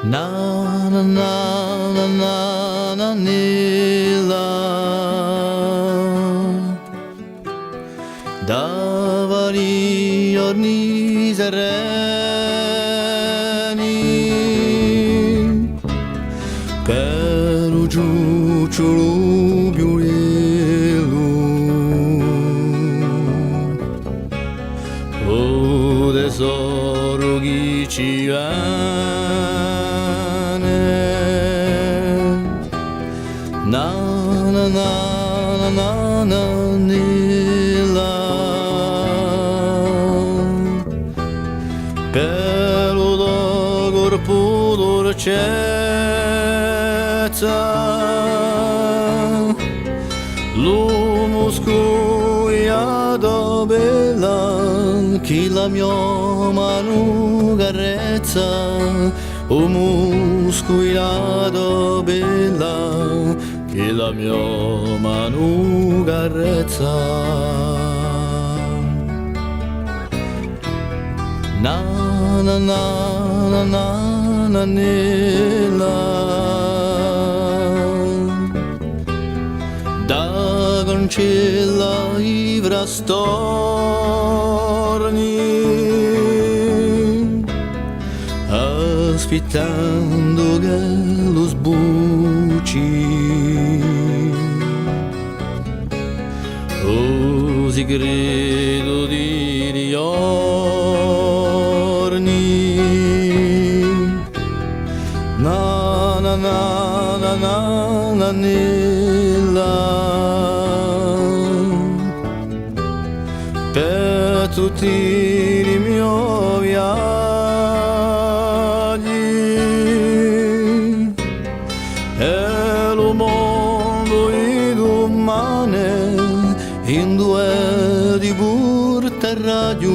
Na na na na na na nila Davali giorni sereni Per un giucciolo biurello O tesoro chi ci Na na na na na na nila Pelo do corpo dolcezza L'uomo scuiato bella Chi la mia mano carezza O musculato bella che la mia mano carezza na na na na na na nella da concella i frastorni aspettando che lo sbuci o segreto di giorni na na na na na na nella per tutti i miei viaggi e lo mondo inumane in due di burta radio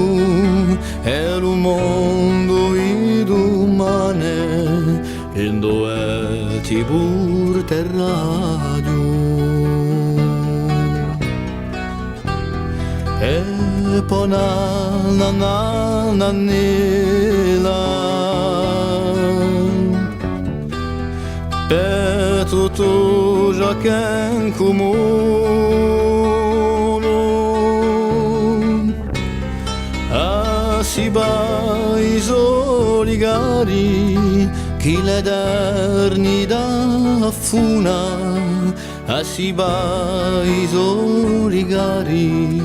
e lo mondo inumane in due di burta radio e poi na na na na nila per tutto ciò che in comune si va i soli cari chi l'eternità affuna si va i soli cari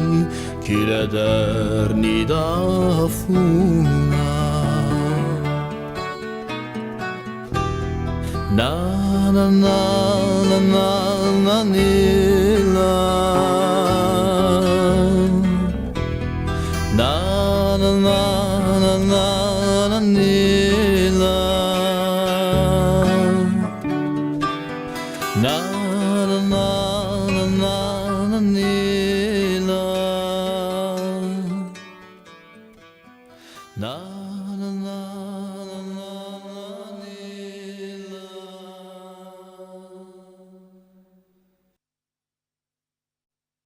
chi l'eternità affuna na na na na na na nila na na na na na na nila na na na na na na nila na